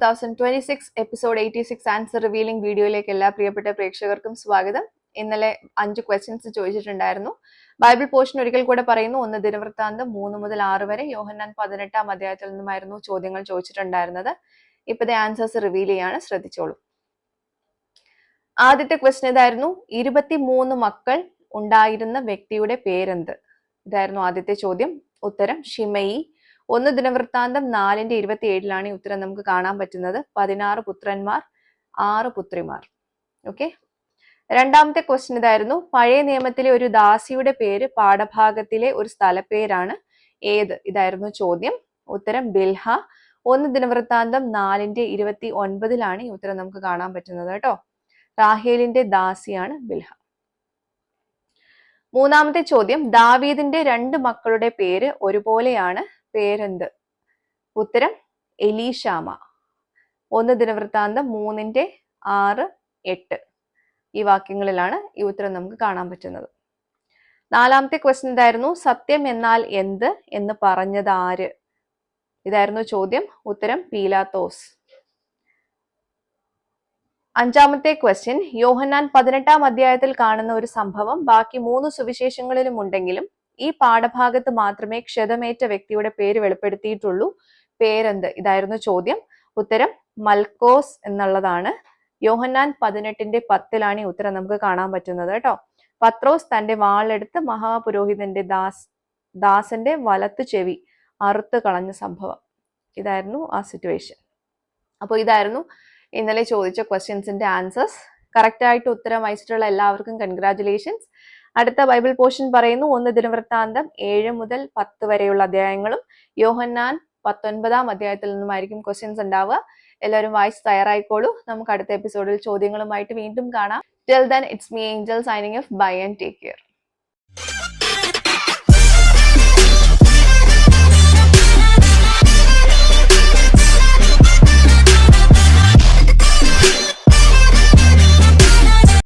2026 episode 86 answer revealing വീഡിയോയിലേക്ക് എല്ലാ പ്രിയപ്പെട്ട പ്രേക്ഷകർക്കും സ്വാഗതം. ഇന്നലെ 5 ക്വസ്റ്റ്യൻസ് ചോദിച്ചിട്ടുണ്ടായിരുന്നു. ബൈബിൾ പോർഷൻ ഒരിക്കൽ കൂടെ പറയുന്നു. 1 ദിനവൃത്താന്തം 3 മുതൽ 6 വരെ, യോഹന്നാൻ 18 അധ്യായത്തിൽ നിന്നുമായിരുന്നു ചോദ്യങ്ങൾ ചോദിച്ചിട്ടുണ്ടായിരുന്നത്. ഇപ്പോഴത്തെ ആൻസേഴ്സ് റിവീൽ ചെയ്യാണ്, ശ്രദ്ധിച്ചോളൂ. ആദ്യത്തെ ക്വസ്റ്റ്യൻ ഇതായിരുന്നു, 23 മക്കൾ ഉണ്ടായിരുന്ന വ്യക്തിയുടെ പേരെന്ത്? ഇതായിരുന്നു ആദ്യത്തെ ചോദ്യം. ഉത്തരം ഷിമയി. 1 ദിനവൃത്താന്തം 4:27 ഈ ഉത്തരം നമുക്ക് കാണാൻ പറ്റുന്നത്. 16 പുത്രന്മാർ 6 പുത്രിമാർ. ഓക്കെ. രണ്ടാമത്തെ ക്വസ്റ്റ്യൻ ഇതായിരുന്നു, പഴയ നിയമത്തിലെ ഒരു ദാസിയുടെ പേര് പാഠഭാഗത്തിലെ ഒരു സ്ഥലപ്പേരാണ്, ഏത്? ഇതായിരുന്നു ചോദ്യം. ഉത്തരം ബിൽഹ. 1 ദിനവൃത്താന്തം 4:29 ഈ ഉത്തരം നമുക്ക് കാണാൻ പറ്റുന്നത് കേട്ടോ. റാഹേലിന്റെ ദാസിയാണ് ബിൽഹ. മൂന്നാമത്തെ ചോദ്യം, ദാവീദിന്റെ 2 മക്കളുടെ പേര് ഒരുപോലെയാണ്, പേരെന്ത്? ഉത്തരം എലീഷാമ. 1 ദിനവൃത്താന്തം 3:6, 8 ഈ വാക്യങ്ങളിലാണ് ഈ ഉത്തരം നമുക്ക് കാണാൻ പറ്റുന്നത്. നാലാമത്തെ ക്വസ്റ്റ്യൻ ഇതായിരുന്നു, സത്യം എന്നാൽ എന്ത് എന്ന് പറഞ്ഞത് ആര്? ഇതായിരുന്നു ചോദ്യം. ഉത്തരം പീലാത്തോസ്. അഞ്ചാമത്തെ ക്വസ്റ്റ്യൻ, യോഹന്നാൻ 18 അധ്യായത്തിൽ കാണുന്ന ഒരു സംഭവം ബാക്കി 3 സുവിശേഷങ്ങളിലും ഉണ്ടെങ്കിലും ഈ പാഠഭാഗത്ത് മാത്രമേ ക്ഷതമേറ്റ വ്യക്തിയുടെ പേര് വെളിപ്പെടുത്തിയിട്ടുള്ളൂ, പേരെന്ത്? ഇതായിരുന്നു ചോദ്യം. ഉത്തരം മൽക്കോസ് എന്നുള്ളതാണ്. യോഹന്നാൻ 18:10 ഈ ഉത്തരം നമുക്ക് കാണാൻ പറ്റുന്നത് കേട്ടോ. പത്രോസ് തന്റെ വാളെടുത്ത് മഹാപുരോഹിതന്റെ ദാസന്റെ വലത്തു ചെവി അറുത്ത് കളഞ്ഞ സംഭവം. ഇതായിരുന്നു ആ സിറ്റുവേഷൻ. അപ്പോൾ ഇതായിരുന്നു ഇന്നലെ ചോദിച്ച ക്വസ്റ്റ്യൻസിന്റെ ആൻസേഴ്സ്. കറക്റ്റ് ആയിട്ട് ഉത്തരം വായിച്ചിട്ടുള്ള എല്ലാവർക്കും കൺഗ്രാറ്റുലേഷൻസ്. അടുത്ത ബൈബിൾ പോർഷൻ പറയുന്നു, 1 ദിനവൃത്താന്തം 7 മുതൽ 10 വരെയുള്ള അധ്യായങ്ങളും യോഹന്നാൻ 19 അധ്യായത്തിൽ നിന്നുമായിരിക്കും ക്വസ്റ്റ്യൻസ് ഉണ്ടാവുക. എല്ലാവരും വായിച്ച് തയ്യാറായിക്കോളൂ. നമുക്ക് അടുത്ത എപ്പിസോഡിൽ ചോദ്യങ്ങളുമായിട്ട് വീണ്ടും കാണാം. Till then, it's me Angel signing off. Bye and take care.